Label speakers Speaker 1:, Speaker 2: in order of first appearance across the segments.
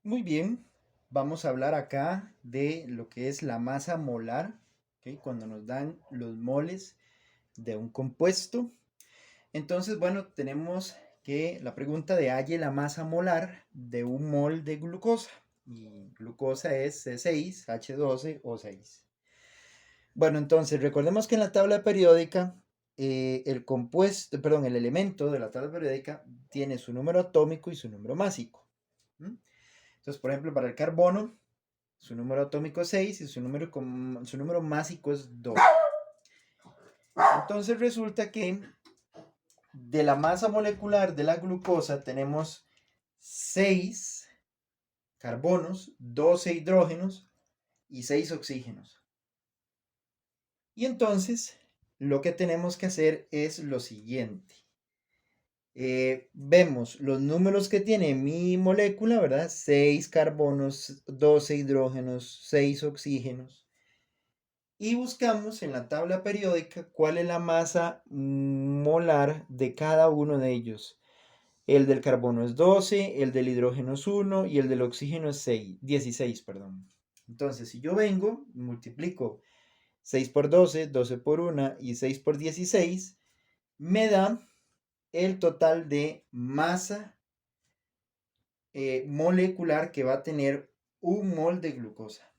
Speaker 1: Muy bien, vamos a hablar acá de lo que es la masa molar, ¿ok? Cuando nos dan los moles de un compuesto. Entonces, bueno, tenemos que la pregunta de halle la masa molar de un mol de glucosa. Y glucosa es C6H12O6. Bueno, entonces recordemos que en la tabla periódica el compuesto, perdón, el elemento de la tabla periódica tiene su número atómico y su número másico. ¿M? Entonces, por ejemplo, para el carbono, su número atómico es 6 y su número másico es 2. Entonces resulta que de la masa molecular de la glucosa tenemos 6 carbonos, 12 hidrógenos y 6 oxígenos. Y entonces lo que tenemos que hacer es lo siguiente. Vemos los números que tiene mi molécula, ¿verdad? 6 carbonos, 12 hidrógenos, 6 oxígenos. Y buscamos en la tabla periódica cuál es la masa molar de cada uno de ellos. El del carbono es 12, el del hidrógeno es 1 y el del oxígeno es 16, perdón. Entonces, si yo vengo, multiplico 6 por 12, 12 por 1 y 6 por 16, me da el total de masa molecular que va a tener un mol de glucosa.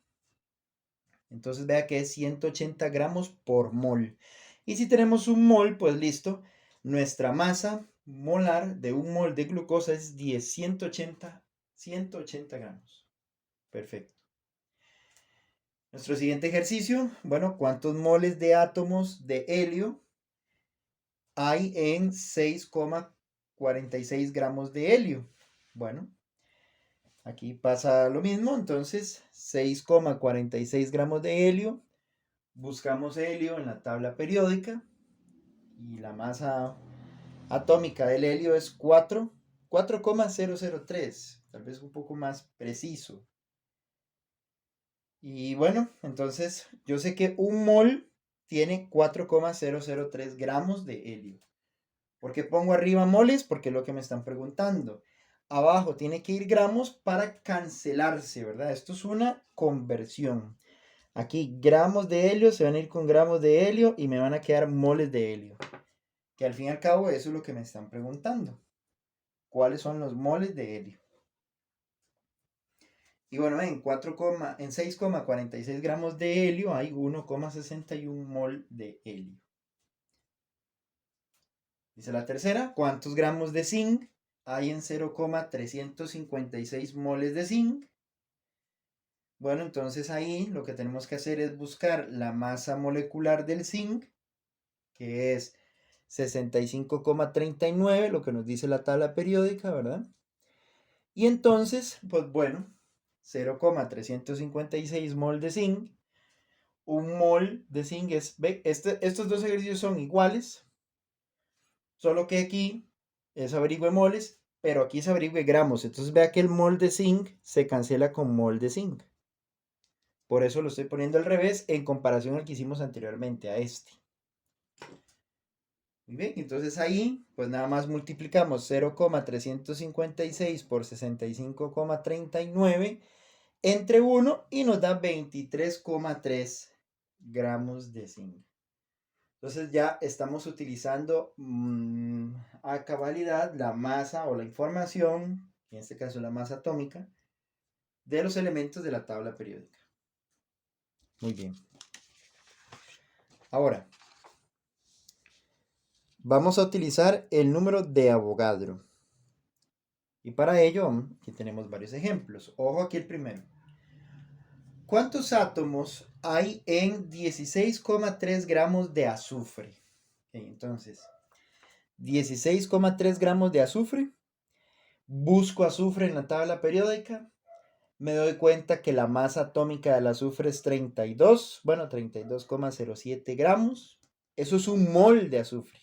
Speaker 1: Entonces vea que es 180 gramos por mol. Y si tenemos un mol, pues listo, nuestra masa molar de un mol de glucosa es 180 gramos. Perfecto. Nuestro siguiente ejercicio, bueno, ¿cuántos moles de átomos de helio hay en 6,46 gramos de helio? Bueno, aquí pasa lo mismo, entonces 6,46 gramos de helio. Buscamos helio en la tabla periódica y la masa atómica del helio es 4,003, tal vez un poco más preciso. Y bueno, entonces yo sé que un mol tiene 4,003 gramos de helio. ¿Por qué pongo arriba moles? Porque es lo que me están preguntando. Abajo tiene que ir gramos para cancelarse, ¿verdad? Esto es una conversión. Aquí gramos de helio se van a ir con gramos de helio y me van a quedar moles de helio. Que al fin y al cabo eso es lo que me están preguntando. ¿Cuáles son los moles de helio? Y bueno, en 6,46 gramos de helio hay 1,61 mol de helio. Dice la tercera, ¿cuántos gramos de zinc hay en 0,356 moles de zinc? Bueno, entonces ahí lo que tenemos que hacer es buscar la masa molecular del zinc, que es 65,39, lo que nos dice la tabla periódica, ¿verdad? Y entonces, pues bueno, 0,356 mol de zinc. Un mol de zinc es, estos dos ejercicios son iguales, solo que aquí es averigüe moles, pero aquí es averigüe gramos. Entonces vea que el mol de zinc se cancela con mol de zinc. Por eso lo estoy poniendo al revés en comparación al que hicimos anteriormente, a este. Muy bien, entonces ahí pues nada más multiplicamos 0,356 por 65,39 entre 1 y nos da 23,3 gramos de zinc. Entonces ya estamos utilizando a cabalidad la masa o la información, en este caso la masa atómica, de los elementos de la tabla periódica. Muy bien. Ahora, vamos a utilizar el número de Avogadro. Y para ello, aquí tenemos varios ejemplos. Ojo aquí el primero. ¿Cuántos átomos hay en 16,3 gramos de azufre? Entonces, 16,3 gramos de azufre. Busco azufre en la tabla periódica. Me doy cuenta que la masa atómica del azufre es 32, bueno, 32,07 gramos. Eso es un mol de azufre.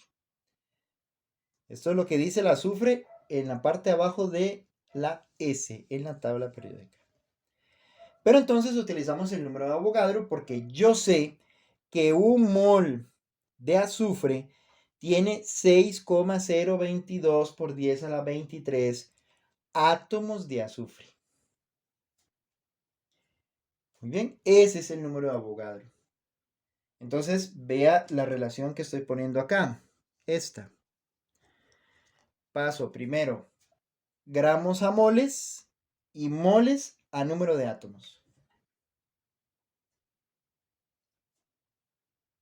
Speaker 1: Esto es lo que dice el azufre en la parte de abajo de la S, en la tabla periódica. Pero entonces utilizamos el número de Avogadro porque yo sé que un mol de azufre tiene 6,022 por 10 a la 23 átomos de azufre. Muy bien, ese es el número de Avogadro. Entonces, vea la relación que estoy poniendo acá. Esta. Paso primero gramos a moles y moles a número de átomos.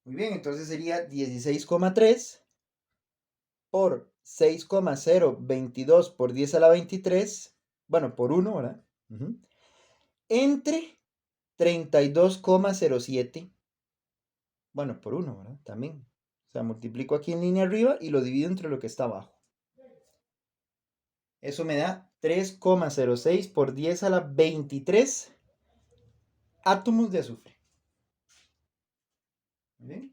Speaker 1: Muy bien, entonces sería 16,3 por 6,022 por 10 a la 23, bueno, por 1, ¿verdad? Entre 32,07, bueno, por 1, ¿verdad? También. O sea, multiplico aquí en línea arriba y lo divido entre lo que está abajo. Eso me da 3,06 por 10 a la 23 átomos de azufre. ¿Bien?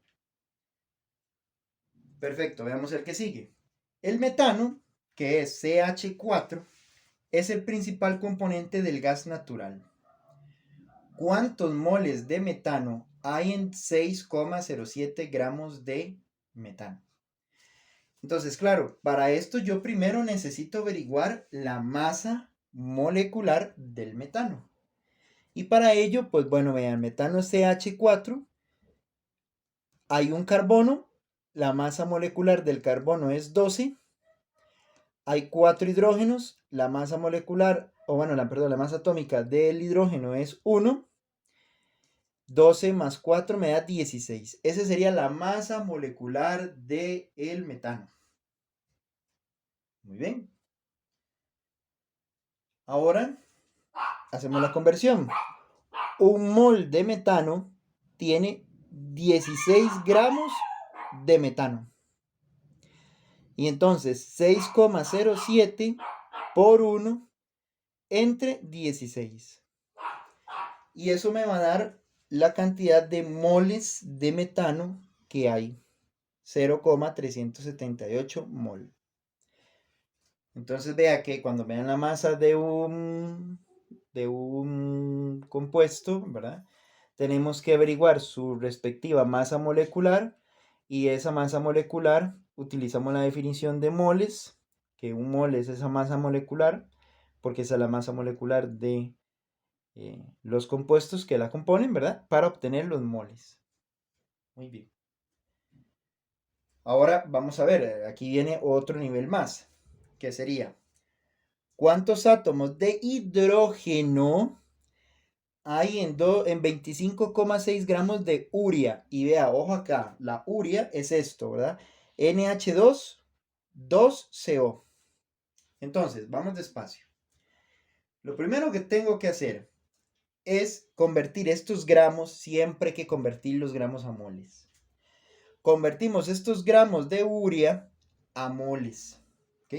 Speaker 1: Perfecto, veamos el que sigue. El metano, que es CH4, es el principal componente del gas natural. ¿Cuántos moles de metano hay en 6,07 gramos de metano? Entonces, claro, para esto yo primero necesito averiguar la masa molecular del metano. Y para ello, pues bueno, vean, metano CH4, hay un carbono, la masa molecular del carbono es 12, hay 4 hidrógenos, la masa molecular, o bueno, la masa atómica del hidrógeno es 1, 12 más 4 me da 16. Esa sería la masa molecular del metano. Muy bien. Ahora hacemos la conversión. Un mol de metano tiene 16 gramos de metano. Y entonces 6,07 por 1 entre 16. Y eso me va a dar la cantidad de moles de metano que hay. 0,378 mol. Entonces vea que cuando vean la masa de un compuesto, ¿verdad? Tenemos que averiguar su respectiva masa molecular y esa masa molecular utilizamos la definición de moles, que un mol es esa masa molecular, porque esa es la masa molecular de los compuestos que la componen, ¿verdad? Para obtener los moles. Muy bien. Ahora vamos a ver, aquí viene otro nivel más, que sería, ¿cuántos átomos de hidrógeno hay en 25,6 gramos de urea? Y vea, ojo acá, la urea es esto, ¿verdad? NH2, 2CO. Entonces, vamos despacio. Lo primero que tengo que hacer es convertir estos gramos, siempre hay que convertir los gramos a moles. Convertimos estos gramos de urea a moles, ¿ok?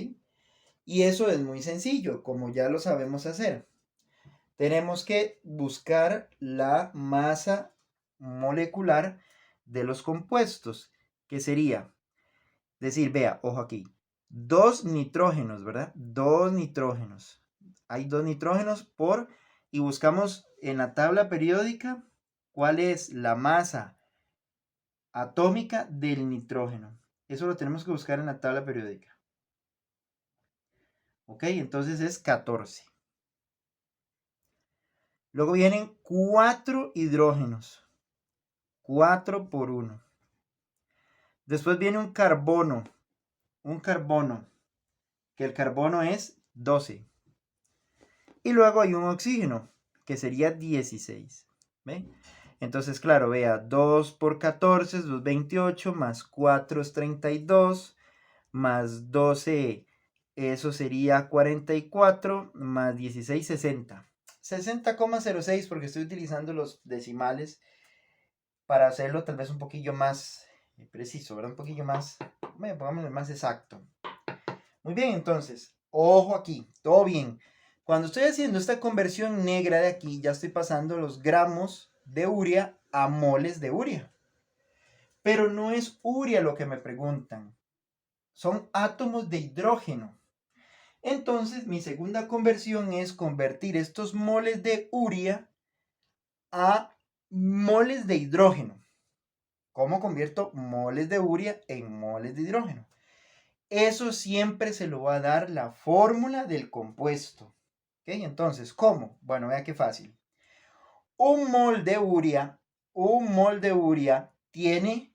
Speaker 1: Y eso es muy sencillo, como ya lo sabemos hacer. Tenemos que buscar la masa molecular de los compuestos, que sería, decir, vea, ojo aquí, 2 nitrógenos, ¿verdad? 2 nitrógenos. Hay 2 nitrógenos y buscamos en la tabla periódica cuál es la masa atómica del nitrógeno. Eso lo tenemos que buscar en la tabla periódica. Ok, entonces es 14. Luego vienen 4 hidrógenos. 4 por 1. Después viene un carbono. Que el carbono es 12. Y luego hay un oxígeno, que sería 16. ¿Ve? Entonces, claro, vea, 2 por 14 es 28, más 4 es 32, más 12, eso sería 44, más 16, 60. 60,06 porque estoy utilizando los decimales para hacerlo tal vez un poquillo más preciso, ¿verdad? Un poquillo más, bueno, pongámoslo más exacto. Muy bien, entonces, ojo aquí, todo bien. Cuando estoy haciendo esta conversión negra de aquí, ya estoy pasando los gramos de urea a moles de urea. Pero no es urea lo que me preguntan, son átomos de hidrógeno. Entonces, mi segunda conversión es convertir estos moles de urea a moles de hidrógeno. ¿Cómo convierto moles de urea en moles de hidrógeno? Eso siempre se lo va a dar la fórmula del compuesto. ¿Ok? Entonces, ¿cómo? Bueno, vea qué fácil. un mol de urea tiene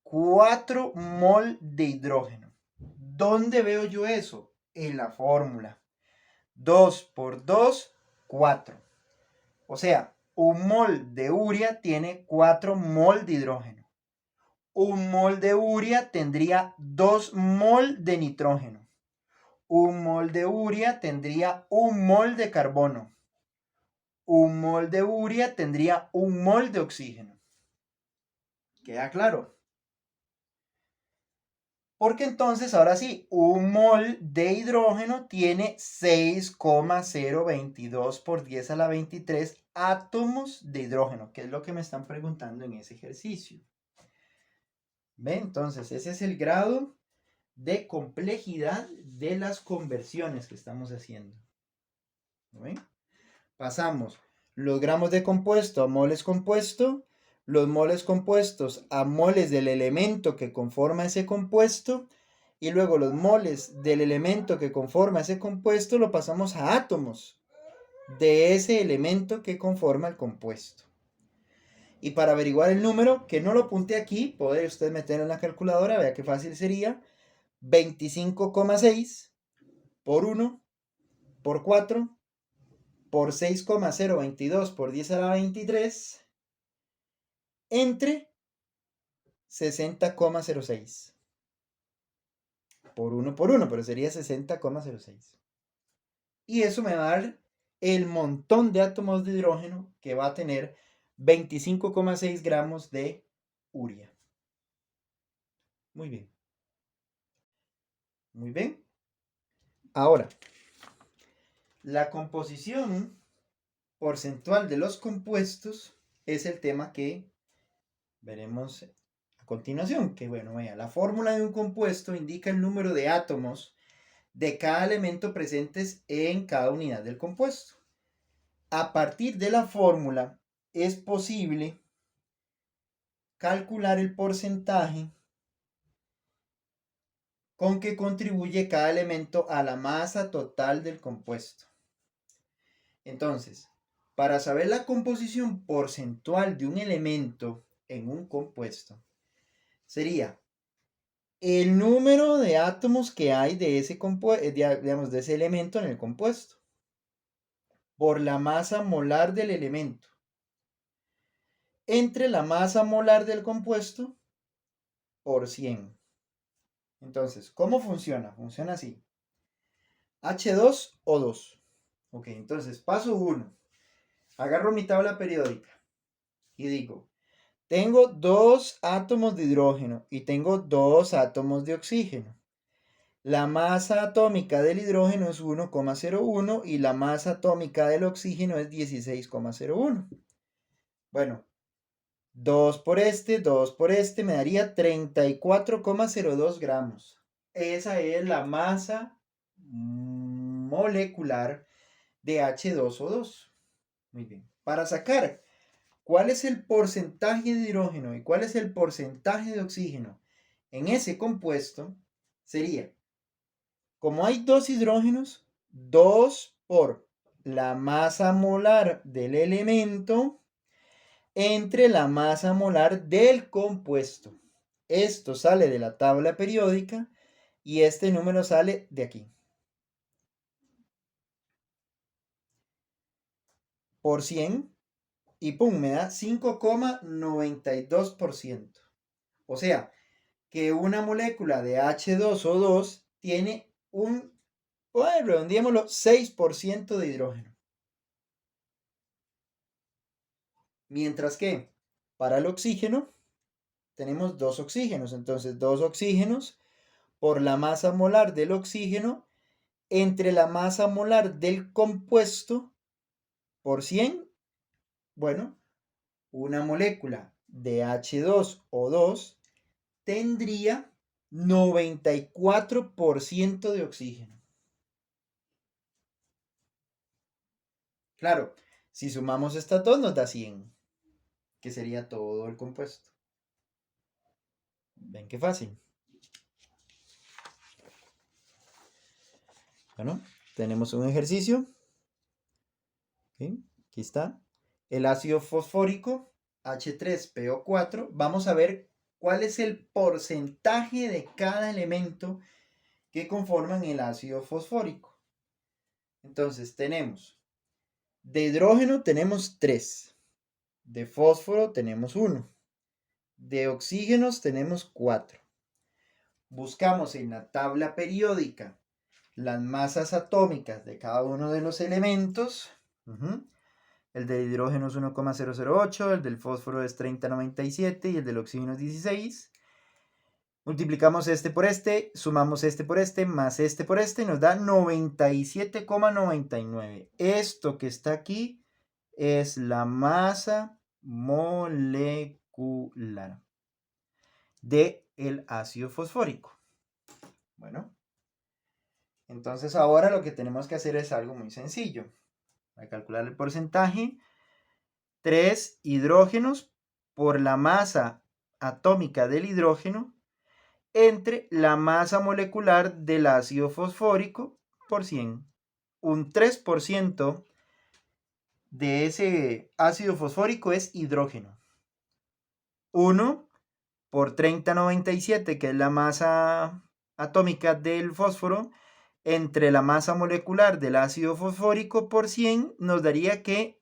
Speaker 1: 4 mol de hidrógeno. ¿Dónde veo yo eso? En la fórmula. 2 por 2, 4. O sea, un mol de urea tiene 4 mol de hidrógeno. Un mol de urea tendría 2 mol de nitrógeno. Un mol de urea tendría 1 mol de carbono. Un mol de urea tendría 1 mol de oxígeno. ¿Queda claro? Porque entonces, ahora sí, un mol de hidrógeno tiene 6,022 por 10 a la 23 átomos de hidrógeno, que es lo que me están preguntando en ese ejercicio. ¿Ven? Entonces, ese es el grado de complejidad de las conversiones que estamos haciendo. ¿Ven? Pasamos los gramos de compuesto a moles compuesto, los moles compuestos a moles del elemento que conforma ese compuesto, y luego los moles del elemento que conforma ese compuesto lo pasamos a átomos de ese elemento que conforma el compuesto. Y para averiguar el número, que no lo apunté aquí, puede usted meterlo en la calculadora, vea qué fácil sería. 25,6 por 1 por 4 por 6,022 por 10 a la 23 entre 60,06 por 1 por 1, pero sería 60,06. Y eso me va a dar el montón de átomos de hidrógeno que va a tener 25,6 gramos de urea. Muy bien. Muy bien. Ahora, la composición porcentual de los compuestos es el tema que veremos a continuación. Que bueno, vea, la fórmula de un compuesto indica el número de átomos de cada elemento presentes en cada unidad del compuesto. A partir de la fórmula es posible calcular el porcentaje con que contribuye cada elemento a la masa total del compuesto. Entonces, para saber la composición porcentual de un elemento en un compuesto, sería el número de átomos que hay de ese, digamos, de ese elemento en el compuesto por la masa molar del elemento entre la masa molar del compuesto por 100. Entonces, ¿cómo funciona? Funciona así. H2O2. Ok, entonces, paso 1. Agarro mi tabla periódica y digo, tengo 2 átomos de hidrógeno y tengo 2 átomos de oxígeno. La masa atómica del hidrógeno es 1,01 y la masa atómica del oxígeno es 16,01. Bueno, 2 por este me daría 34,02 gramos. Esa es la masa molecular de H2O2. Muy bien. Para sacar cuál es el porcentaje de hidrógeno y cuál es el porcentaje de oxígeno en ese compuesto, sería, como hay 2 hidrógenos, 2 por la masa molar del elemento entre la masa molar del compuesto. Esto sale de la tabla periódica y este número sale de aquí. Por 100 y pum, me da 5,92%. O sea, que una molécula de H2O2 tiene un, bueno, redondeémoslo, 6% de hidrógeno. Mientras que para el oxígeno tenemos 2 oxígenos. Entonces, 2 oxígenos por la masa molar del oxígeno entre la masa molar del compuesto por 100. Bueno, una molécula de H2O2 tendría 94% de oxígeno. Claro, si sumamos estas dos nos da 100, que sería todo el compuesto. ¿Ven qué fácil? Bueno, tenemos un ejercicio. ¿Sí? Aquí está. el ácido fosfórico, H3PO4, vamos a ver cuál es el porcentaje de cada elemento que conforman el ácido fosfórico. Entonces tenemos, de hidrógeno tenemos 3, de fósforo tenemos 1, de oxígenos tenemos 4. Buscamos en la tabla periódica las masas atómicas de cada uno de los elementos. El del hidrógeno es 1,008, el del fósforo es 3097 y el del oxígeno es 16. Multiplicamos este por este, sumamos este por este, más este por este, y nos da 97,99. Esto que está aquí es la masa molecular del ácido fosfórico. Bueno, entonces ahora lo que tenemos que hacer es algo muy sencillo. Para calcular el porcentaje, 3 hidrógenos por la masa atómica del hidrógeno entre la masa molecular del ácido fosfórico por 100. Un 3% de ese ácido fosfórico es hidrógeno. 1 por 3097, que es la masa atómica del fósforo, entre la masa molecular del ácido fosfórico por 100, nos daría que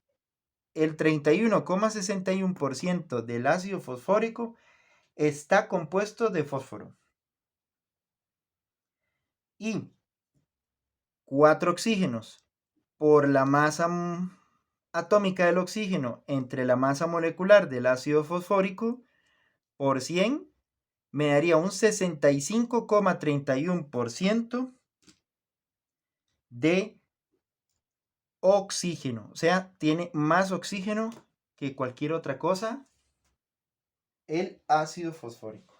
Speaker 1: el 31,61% del ácido fosfórico está compuesto de fósforo. Y 4 oxígenos por la masa atómica del oxígeno entre la masa molecular del ácido fosfórico por 100 me daría un 65,31% de oxígeno. O sea, tiene más oxígeno que cualquier otra cosa el ácido fosfórico.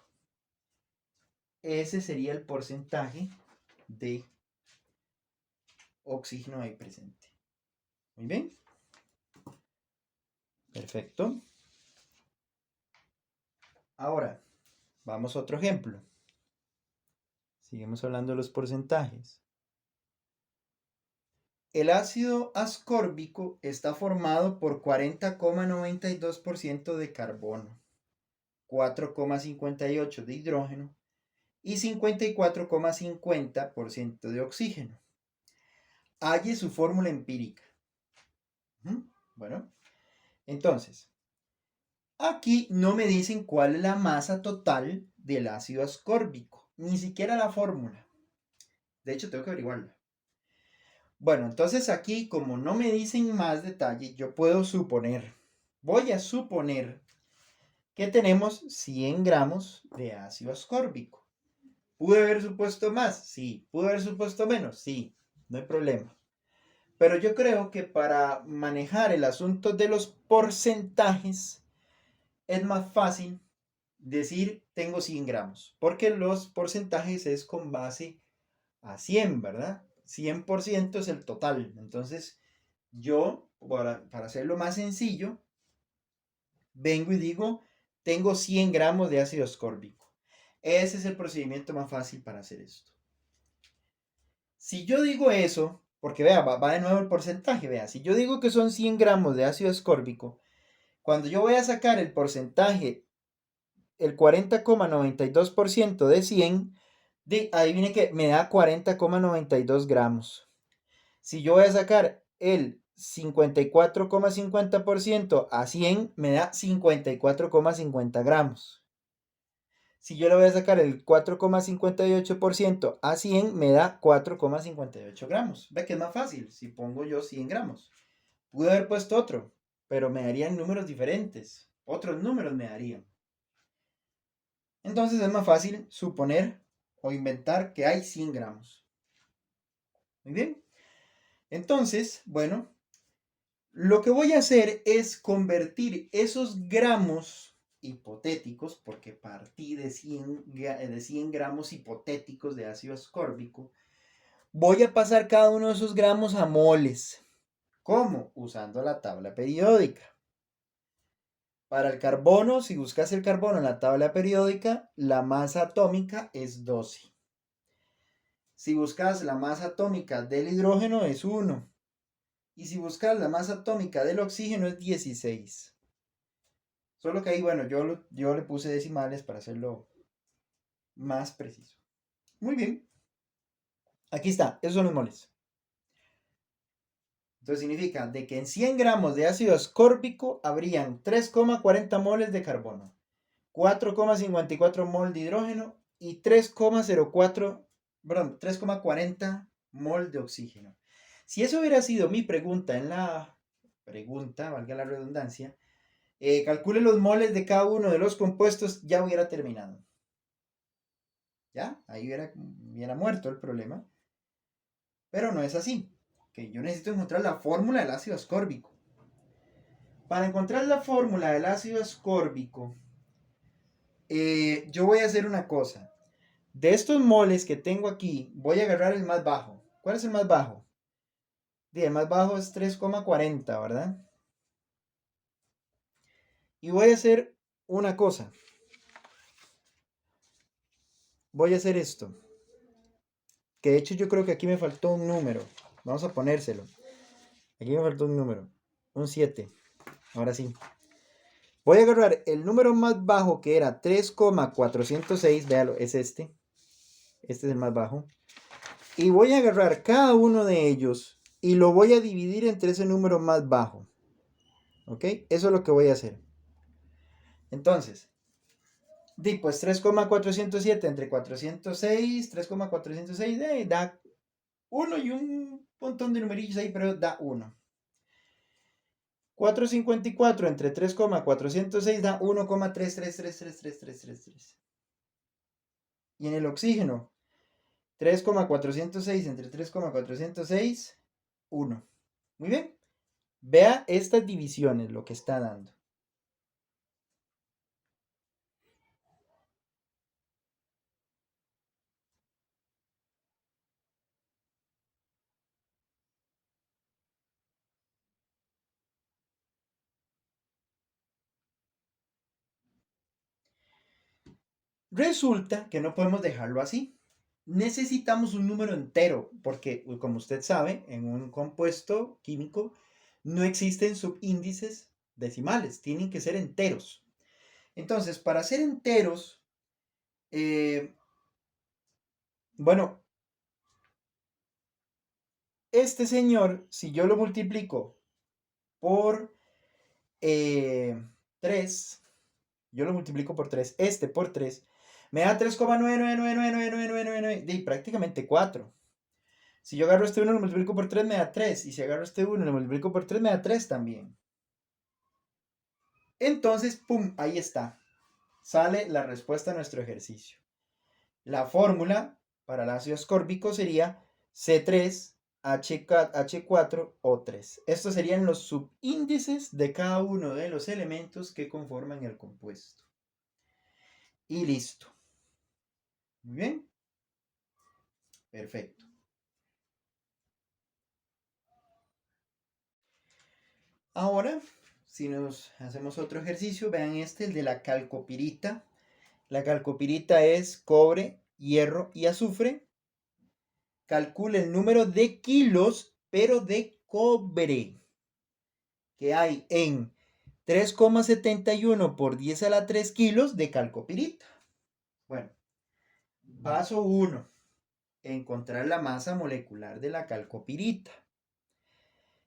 Speaker 1: Ese sería el porcentaje de oxígeno ahí presente. Muy bien. Perfecto. Ahora, vamos a otro ejemplo. Seguimos hablando de los porcentajes. El ácido ascórbico está formado por 40,92% de carbono, 4,58% de hidrógeno y 54,50% de oxígeno. Halle su fórmula empírica. Bueno, entonces, aquí no me dicen cuál es la masa total del ácido ascórbico, ni siquiera la fórmula. De hecho, tengo que averiguarla. Bueno, entonces aquí, como no me dicen más detalle, yo puedo suponer, voy a suponer que tenemos 100 gramos de ácido ascórbico. ¿Pude haber supuesto más? Sí. ¿Pude haber supuesto menos? Sí, no hay problema. Pero yo creo que para manejar el asunto de los porcentajes es más fácil decir tengo 100 gramos, porque los porcentajes es con base a 100, ¿verdad? 100% es el total. Entonces, yo, para hacerlo más sencillo, vengo y digo, tengo 100 gramos de ácido ascórbico. Ese es el procedimiento más fácil para hacer esto. Si yo digo eso, porque vea, va de nuevo el porcentaje, vea, si yo digo que son 100 gramos de ácido ascórbico, cuando yo voy a sacar el porcentaje, el 40,92% de 100, adivine que me da 40,92 gramos. Si yo voy a sacar el 54,50% a 100, me da 54,50 gramos. Si yo le voy a sacar el 4,58% a 100, me da 4,58 gramos. Ve que es más fácil si pongo yo 100 gramos. Pude haber puesto otro, pero me darían números diferentes. Otros números me darían. Entonces es más fácil suponer o inventar que hay 100 gramos. Muy bien. Entonces, bueno, lo que voy a hacer es convertir esos gramos hipotéticos, porque partí de 100 gramos hipotéticos de ácido ascórbico, voy a pasar cada uno de esos gramos a moles. ¿Cómo? Usando la tabla periódica. Para el carbono, si buscas el carbono en la tabla periódica, la masa atómica es 12. Si buscas la masa atómica del hidrógeno es 1. Y si buscas la masa atómica del oxígeno es 16. Solo que ahí, bueno, yo le puse decimales para hacerlo más preciso. Muy bien. Aquí está, esos son los moles. Entonces significa de que en 100 gramos de ácido ascórbico habrían 3,40 moles de carbono, 4,54 mol de hidrógeno y 3,40 mol de oxígeno. Si eso hubiera sido mi pregunta en la pregunta, valga la redundancia, calcule los moles de cada uno de los compuestos, ya hubiera terminado. ¿Ya? Ahí hubiera muerto el problema. Pero no es así. Que yo necesito encontrar la fórmula del ácido ascórbico. Para encontrar la fórmula del ácido ascórbico, yo voy a hacer una cosa. De estos moles que tengo aquí, voy a agarrar el más bajo. ¿Cuál es el más bajo? El más bajo es 3,40, ¿verdad? Y voy a hacer una cosa. Voy a hacer esto. Que de hecho yo creo que aquí me faltó un número. Vamos a ponérselo. Aquí me faltó un número. Un 7. Ahora sí. Voy a agarrar el número más bajo que era 3,406. Véalo, es este. Este es el más bajo. Y voy a agarrar cada uno de ellos y lo voy a dividir entre ese número más bajo. ¿Ok? Eso es lo que voy a hacer. Entonces, pues 3,407 entre 406, 3,406 da 1 y un montón de numerillos ahí, pero da 1. 454 entre 3,406 da 1,3333333. Y en el oxígeno, 3,406 entre 3,406, 1. Muy bien. Vea estas divisiones, lo que está dando. Resulta que no podemos dejarlo así. Necesitamos un número entero, porque como usted sabe, en un compuesto químico no existen subíndices decimales, tienen que ser enteros. Entonces, para ser enteros, bueno, este señor, si yo lo multiplico por 3, yo lo multiplico por 3, este por 3, me da 3,9999999, de prácticamente 4. Si yo agarro este 1 lo multiplico por 3 me da 3, y si agarro este 1 lo multiplico por 3 me da 3 también. Entonces, pum, ahí está. Sale la respuesta a nuestro ejercicio. La fórmula para el ácido ascórbico sería C3H4O3. Estos serían los subíndices de cada uno de los elementos que conforman el compuesto. Y listo. Muy bien. Perfecto. Ahora, si nos hacemos otro ejercicio, vean este, el de la calcopirita. La calcopirita es cobre, hierro y azufre. Calcule el número de kilos, pero de cobre, que hay en 3,71 por 10 a la 3 kilos de calcopirita. Bueno, paso 1. Encontrar la masa molecular de la calcopirita.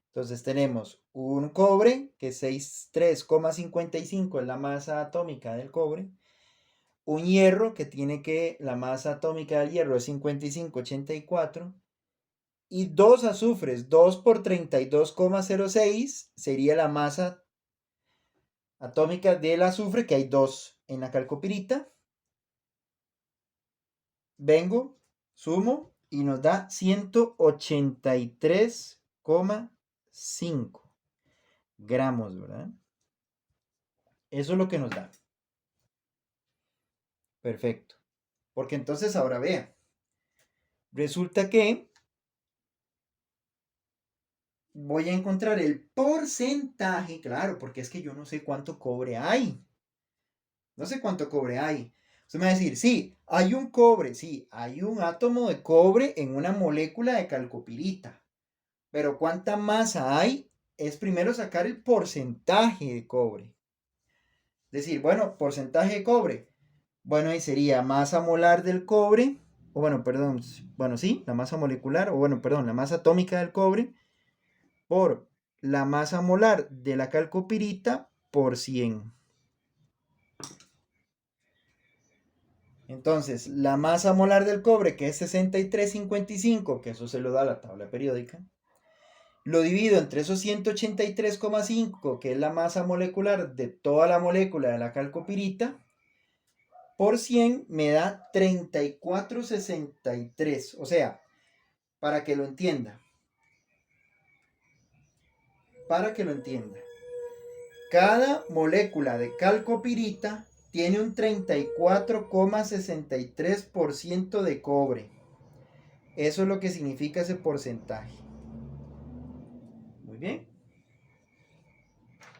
Speaker 1: Entonces tenemos un cobre, que es 3,55 es la masa atómica del cobre. Un hierro, que la masa atómica del hierro es 55,84. Y dos azufres, 2 por 32,06 sería la masa atómica del azufre, que hay 2 en la calcopirita. Vengo, sumo y nos da 183,5 gramos, ¿verdad? Eso es lo que nos da. Perfecto. Porque entonces ahora vea. Resulta que voy a encontrar el porcentaje, claro, porque es que yo no sé cuánto cobre hay. No sé cuánto cobre hay. Usted me va a decir, sí, hay un cobre, sí, hay un átomo de cobre en una molécula de calcopirita. Pero ¿cuánta masa hay? Es primero sacar el porcentaje de cobre. Decir, bueno, porcentaje de cobre. Bueno, ahí sería masa molar del cobre, o bueno, perdón, bueno, sí, la masa molecular, o bueno, perdón, la masa atómica del cobre por la masa molar de la calcopirita por 100. Entonces, la masa molar del cobre, que es 63,55, que eso se lo da la tabla periódica, lo divido entre esos 183,5, que es la masa molecular de toda la molécula de la calcopirita, por 100 me da 34,63. O sea, para que lo entienda, cada molécula de calcopirita tiene un 34,63% de cobre. Eso es lo que significa ese porcentaje. Muy bien.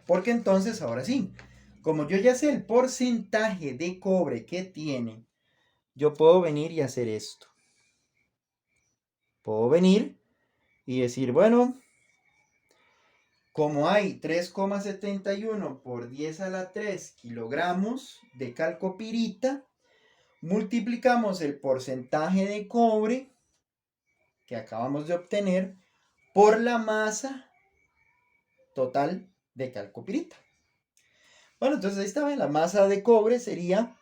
Speaker 1: Porque entonces, ahora sí, como yo ya sé el porcentaje de cobre que tiene, yo puedo venir y hacer esto. Puedo venir y decir, bueno, como hay 3,71 por 10 a la 3 kilogramos de calcopirita, multiplicamos el porcentaje de cobre que acabamos de obtener por la masa total de calcopirita. Bueno, entonces ahí está, la masa de cobre sería,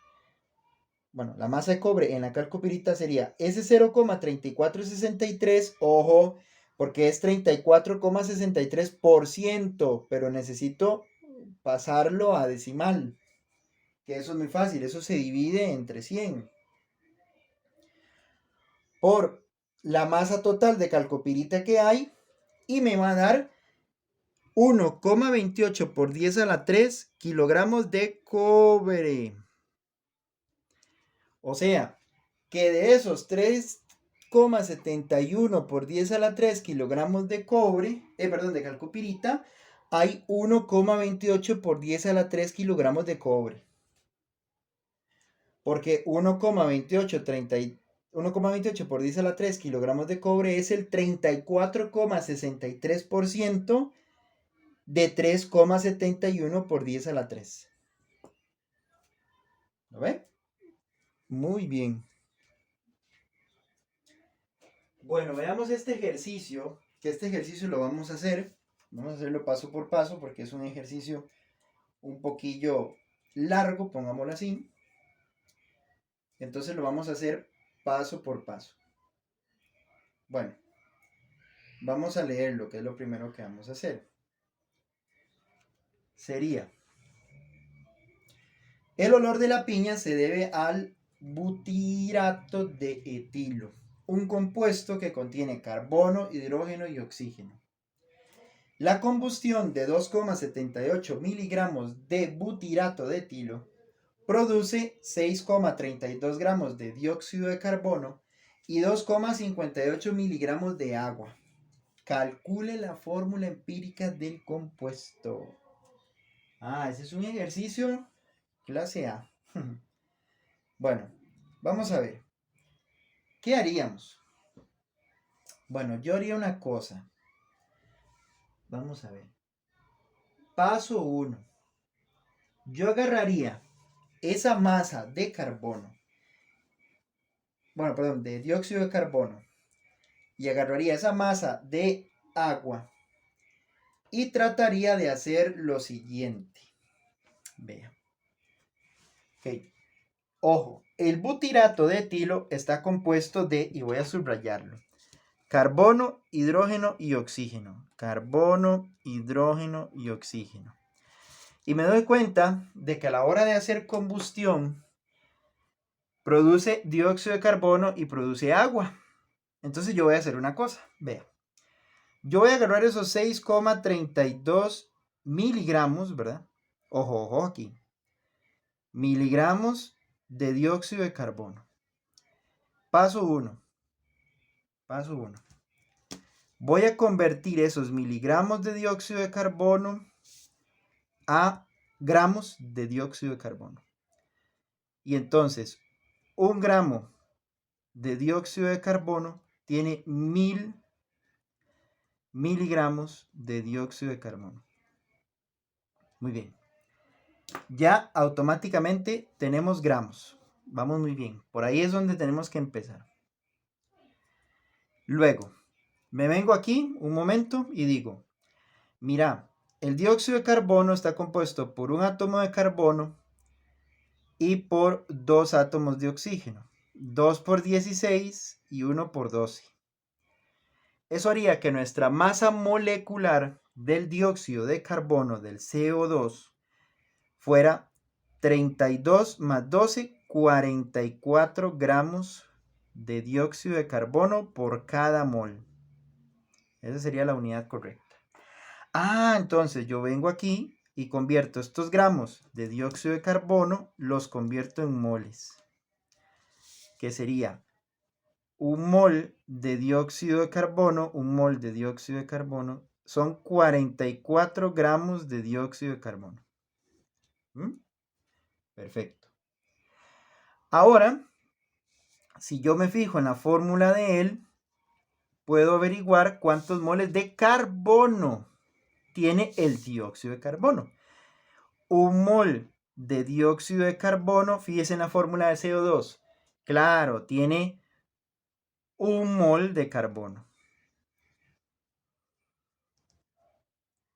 Speaker 1: bueno, la masa de cobre en la calcopirita sería ese 0,3463, ojo, porque es 34,63%, pero necesito pasarlo a decimal, que eso es muy fácil, eso se divide entre 100. Por la masa total de calcopirita que hay, y me va a dar 1,28 por 10 a la 3 kilogramos de cobre. O sea, que de esos 3,71 por 10 a la 3 kilogramos de cobre, perdón, de calcopirita, hay 1,28 por 10 a la 3 kilogramos de cobre. Porque 1,28 por 10 a la 3 kilogramos de cobre es el 34,63% de 3,71 por 10 a la 3. ¿Lo ve? Muy bien. Bueno, veamos este ejercicio, que este ejercicio lo vamos a hacer. Vamos a hacerlo paso por paso porque es un ejercicio un poquillo largo, pongámoslo así. Entonces lo vamos a hacer paso por paso. Bueno, vamos a leer lo que es lo primero que vamos a hacer. Sería, el olor de la piña se debe al butirato de etilo, un compuesto que contiene carbono, hidrógeno y oxígeno. La combustión de 2,78 miligramos de butirato de etilo produce 6,32 gramos de dióxido de carbono y 2,58 miligramos de agua. Calcule la fórmula empírica del compuesto. Ese es un ejercicio clase A. Bueno, vamos a ver. ¿Qué haríamos? Bueno, yo haría una cosa. Vamos a ver. Paso 1. Yo agarraría esa masa de carbono, bueno, perdón, de dióxido de carbono, y agarraría esa masa de agua y trataría de hacer lo siguiente. Vea. Ok. Ojo, el butirato de etilo está compuesto de, y voy a subrayarlo, carbono, hidrógeno y oxígeno. Carbono, hidrógeno y oxígeno. Y me doy cuenta de que a la hora de hacer combustión, produce dióxido de carbono y produce agua. Entonces yo voy a hacer una cosa, vea. Yo voy a agarrar esos 6,32 miligramos, ¿verdad? Ojo, ojo aquí. Miligramos de dióxido de carbono. Paso 1. Paso 1. Voy a convertir esos miligramos de dióxido de carbono a gramos de dióxido de carbono. Y entonces, 1 gramo de dióxido de carbono tiene 1000 miligramos de dióxido de carbono. Muy bien. Ya automáticamente tenemos gramos. Vamos muy bien. Por ahí es donde tenemos que empezar. Luego, me vengo aquí un momento y digo, mira, el dióxido de carbono está compuesto por un átomo de carbono y por dos átomos de oxígeno. 2 por 16 y 1 por 12. Eso haría que nuestra masa molecular del dióxido de carbono, del CO2, fuera 32 más 12, 44 gramos de dióxido de carbono por cada mol. Esa sería la unidad correcta. Entonces yo vengo aquí y convierto estos gramos de dióxido de carbono, los convierto en moles. Que sería un mol de dióxido de carbono, son 44 gramos de dióxido de carbono. ¿Mm? Perfecto. Ahora, si yo me fijo en la fórmula de él, puedo averiguar cuántos moles de carbono tiene el dióxido de carbono. Un mol de dióxido de carbono, fíjese en la fórmula de CO2. Claro, tiene un mol de carbono.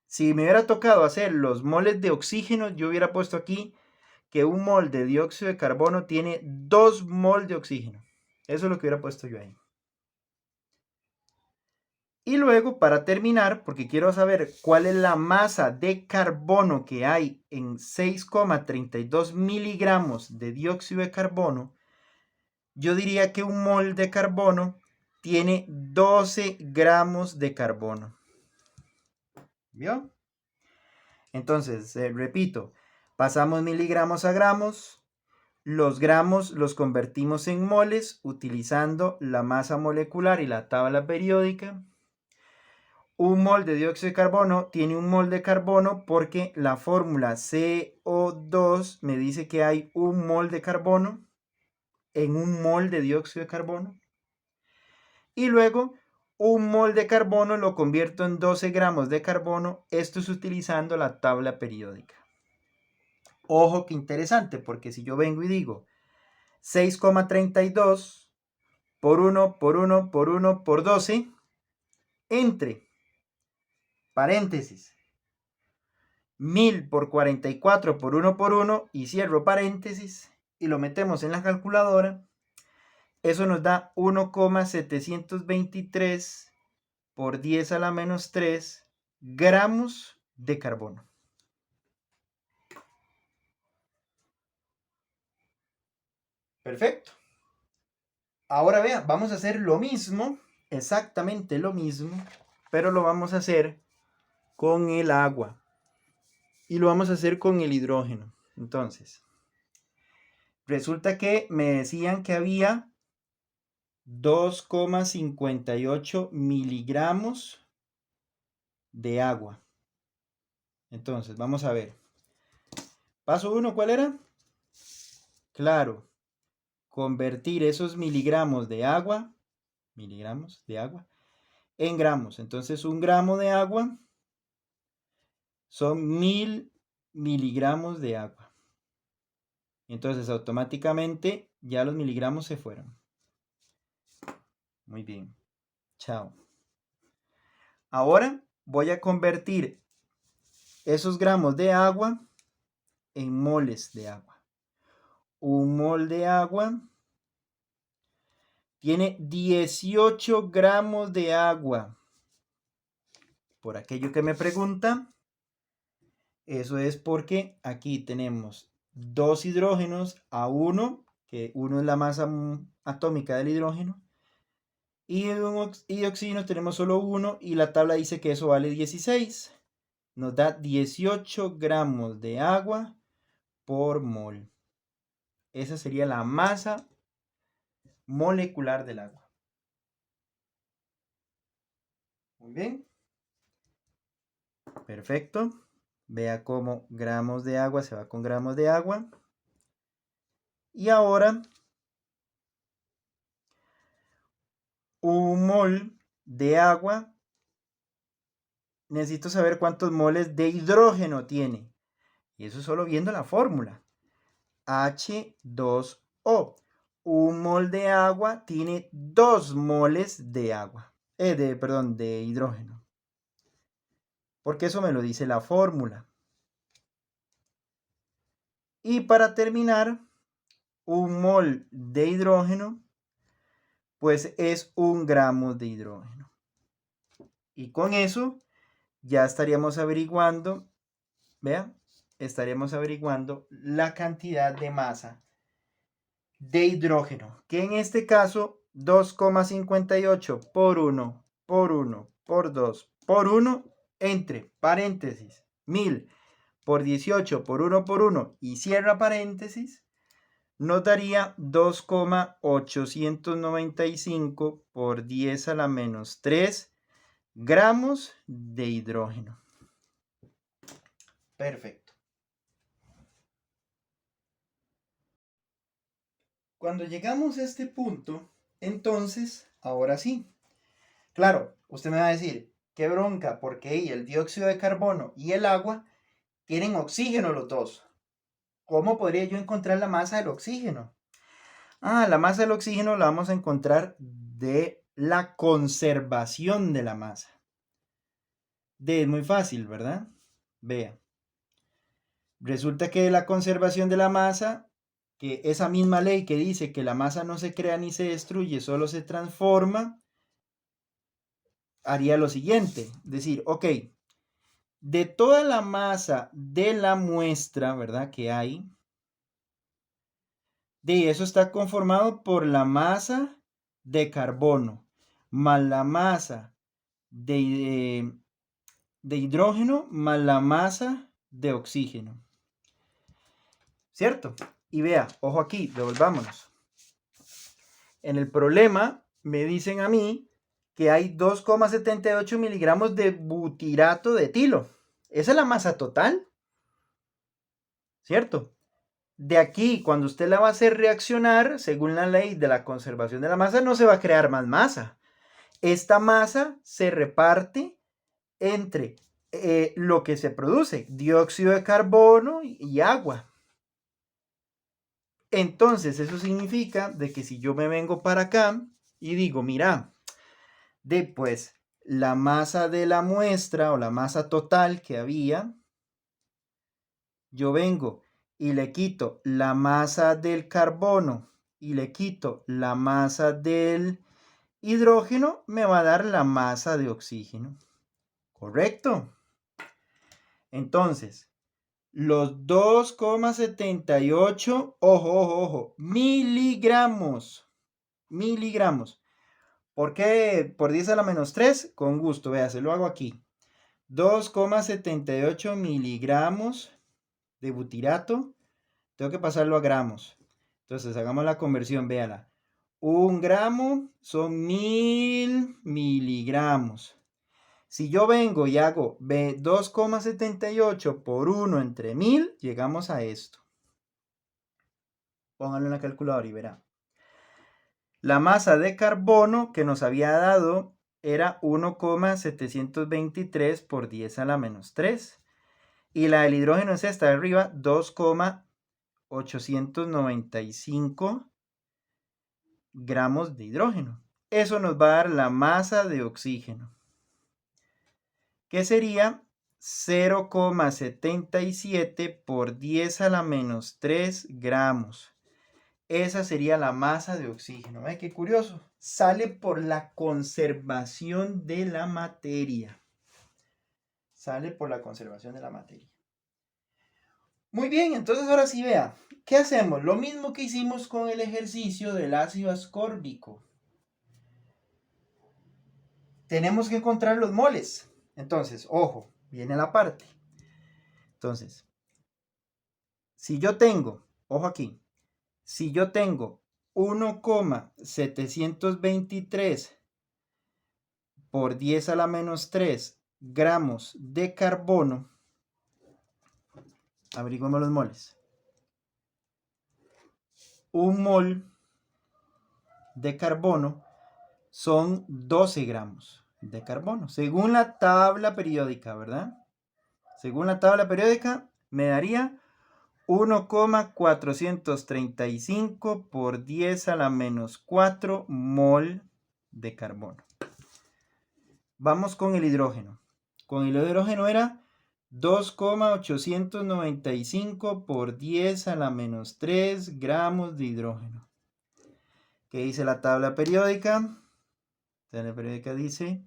Speaker 1: Si me hubiera tocado hacer los moles de oxígeno, yo hubiera puesto aquí que un mol de dióxido de carbono tiene 2 mol de oxígeno. Eso es lo que hubiera puesto yo ahí. Y luego, para terminar, porque quiero saber cuál es la masa de carbono que hay en 6,32 miligramos de dióxido de carbono, yo diría que un mol de carbono tiene 12 gramos de carbono. ¿Vio? Entonces, repito, pasamos miligramos a gramos. Los gramos los convertimos en moles utilizando la masa molecular y la tabla periódica. Un mol de dióxido de carbono tiene un mol de carbono porque la fórmula CO2 me dice que hay un mol de carbono en un mol de dióxido de carbono. Y luego un mol de carbono lo convierto en 12 gramos de carbono. Esto es utilizando la tabla periódica. Ojo que interesante, porque si yo vengo y digo 6,32 por 1 por 1 por 1 por 12 entre paréntesis 1000 por 44 por 1 por 1 y cierro paréntesis y lo metemos en la calculadora, eso nos da 1,723 por 10 a la menos 3 gramos de carbono. Perfecto. Ahora vean, vamos a hacer lo mismo, exactamente lo mismo, pero lo vamos a hacer con el agua. Y lo vamos a hacer con el hidrógeno. Entonces, resulta que me decían que había 2,58 miligramos de agua. Entonces, vamos a ver. Paso 1, ¿cuál era? Claro, convertir esos miligramos de agua en gramos. Entonces, un gramo de agua son 1000 miligramos de agua. Entonces, automáticamente ya los miligramos se fueron. Muy bien. Chao. Ahora voy a convertir esos gramos de agua en moles de agua. Un mol de agua tiene 18 gramos de agua. Por aquello que me pregunta, eso es porque aquí tenemos dos hidrógenos a 1, que 1 es la masa atómica del hidrógeno, y de oxígeno tenemos solo 1 y la tabla dice que eso vale 16. Nos da 18 gramos de agua por mol. Esa sería la masa molecular del agua. Muy bien. Perfecto. Vea cómo gramos de agua se va con gramos de agua. Y ahora, un mol de agua necesito saber cuántos moles de hidrógeno tiene. Y eso solo viendo la fórmula. H2O. Un mol de agua tiene 2 moles de agua. De hidrógeno. Porque eso me lo dice la fórmula. Y para terminar, un mol de hidrógeno, pues es 1 gramo de hidrógeno. Y con eso ya estaríamos averiguando, vean, estaríamos averiguando la cantidad de masa de hidrógeno, que en este caso 2,58 por 1, por 1, por 2, por 1, entre paréntesis, 1000 por 18 por 1 y cierra paréntesis, nos daría 2,895 por 10 a la menos 3 gramos de hidrógeno. Perfecto. Cuando llegamos a este punto, entonces, ahora sí. Claro, usted me va a decir, qué bronca, porque el dióxido de carbono y el agua tienen oxígeno los dos. ¿Cómo podría yo encontrar la masa del oxígeno? La masa del oxígeno la vamos a encontrar de la conservación de la masa. Es muy fácil, ¿verdad? Vea. Resulta que la conservación de la masa, que esa misma ley que dice que la masa no se crea ni se destruye, solo se transforma, haría lo siguiente. Decir, ok, de toda la masa de la muestra, ¿verdad? Que hay, de eso está conformado por la masa de carbono más la masa de hidrógeno más la masa de oxígeno. ¿Cierto? Y vea, ojo aquí, devolvámonos. En el problema me dicen a mí que hay 2,78 miligramos de butirato de etilo. Esa es la masa total. ¿Cierto? De aquí, cuando usted la va a hacer reaccionar, según la ley de la conservación de la masa, no se va a crear más masa. Esta masa se reparte entre lo que se produce, dióxido de carbono y agua. Entonces, eso significa de que si yo me vengo para acá y digo, mira, pues la masa de la muestra o la masa total que había, yo vengo y le quito la masa del carbono y le quito la masa del hidrógeno, me va a dar la masa de oxígeno. ¿Correcto? Entonces, los 2,78, ojo, miligramos. ¿Por qué? Por 10 a la menos 3, con gusto, vea, se lo hago aquí. 2,78 miligramos de butirato, tengo que pasarlo a gramos. Entonces, hagamos la conversión, véala. 1 gramo son 1000 miligramos. Si yo vengo y hago 2,78 por 1 entre 1000, llegamos a esto. Póngalo en la calculadora y verá. La masa de carbono que nos había dado era 1,723 por 10 a la menos 3. Y la del hidrógeno es esta de arriba, 2,895 gramos de hidrógeno. Eso nos va a dar la masa de oxígeno, que sería 0,77 por 10 a la menos 3 gramos. Esa sería la masa de oxígeno. ¿Ve qué curioso? Sale por la conservación de la materia. Sale por la conservación de la materia. Muy bien, entonces ahora sí vea. ¿Qué hacemos? Lo mismo que hicimos con el ejercicio del ácido ascórbico. Tenemos que encontrar los moles. Entonces, ojo, viene la parte. Entonces, si yo tengo, ojo aquí, si yo tengo 1,723 por 10 a la menos 3 gramos de carbono, averiguemos los moles. Un mol de carbono son 12 gramos. de carbono, según la tabla periódica, ¿verdad? Según la tabla periódica, me daría 1,435 por 10 a la menos 4 mol de carbono. Vamos con el hidrógeno. Con el hidrógeno era 2,895 por 10 a la menos 3 gramos de hidrógeno. ¿Qué dice la tabla periódica? La tabla periódica dice: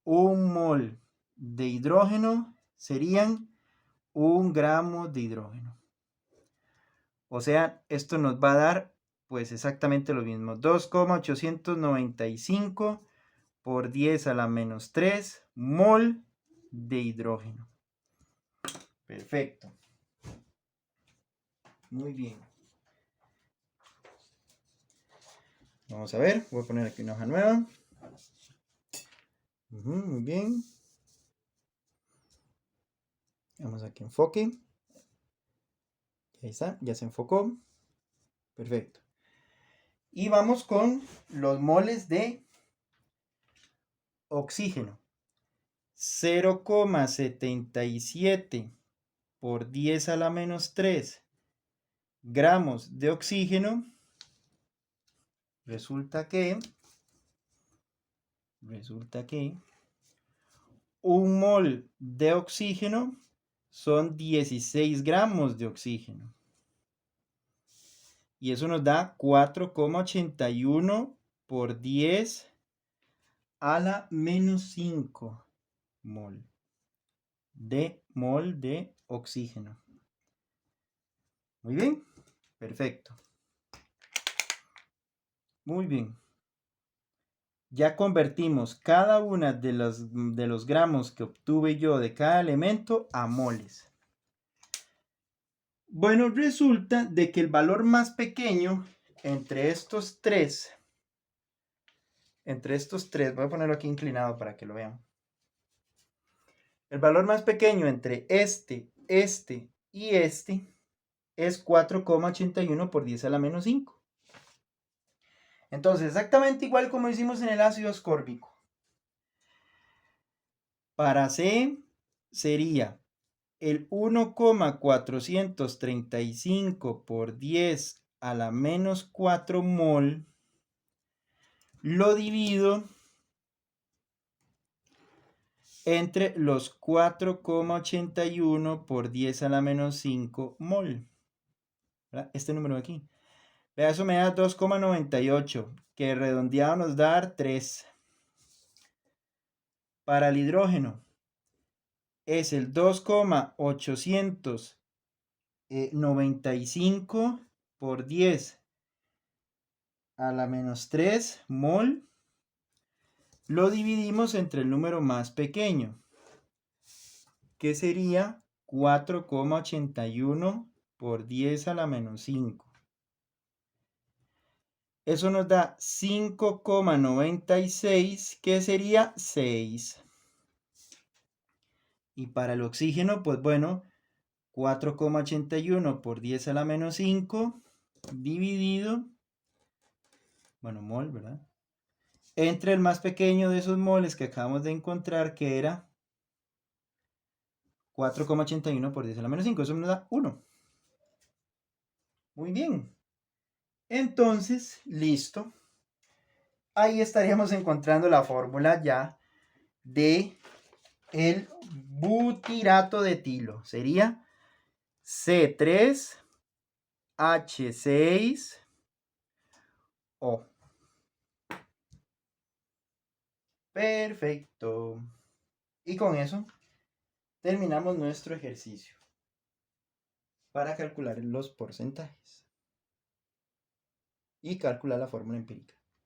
Speaker 1: un mol de hidrógeno serían 1 gramo de hidrógeno. O sea, esto nos va a dar pues exactamente lo mismo. 2,895 por 10 a la menos 3 mol de hidrógeno. Perfecto. Muy bien. Vamos a ver, voy a poner aquí una hoja nueva. Muy bien. Vamos aquí, enfoque. Ahí está, ya se enfocó. Perfecto. Y vamos con los moles de oxígeno. 0,77 por 10 a la menos 3 gramos de oxígeno. Resulta que un mol de oxígeno son 16 gramos de oxígeno. Y eso nos da 4,81 por 10 a la menos 5 mol de oxígeno. Muy bien, perfecto. Muy bien. Ya convertimos cada una de los gramos que obtuve yo de cada elemento a moles. Bueno, resulta de que el valor más pequeño entre estos tres, voy a ponerlo aquí inclinado para que lo vean. El valor más pequeño entre este y este es 4,81 por 10 a la menos 5. Entonces, exactamente igual como hicimos en el ácido ascórbico. Para C sería el 1,435 por 10 a la menos 4 mol, lo divido entre los 4,81 por 10 a la menos 5 mol. ¿Verdad? Este número de aquí. Vea, eso me da 2,98, que redondeado nos da 3. Para el hidrógeno es el 2,895 por 10 a la menos 3 mol. Lo dividimos entre el número más pequeño, que sería 4,81 por 10 a la menos 5. Eso nos da 5,96, que sería 6. Y para el oxígeno, pues bueno, 4,81 por 10 a la menos 5 dividido, bueno, mol, ¿verdad? Entre el más pequeño de esos moles que acabamos de encontrar, que era 4,81 por 10 a la menos 5. Eso nos da 1. Muy bien. Entonces, listo. Ahí estaríamos encontrando la fórmula ya de el butirato de etilo. Sería C3H6O. Perfecto. Y con eso terminamos nuestro ejercicio para calcular los porcentajes y calcular la fórmula empírica.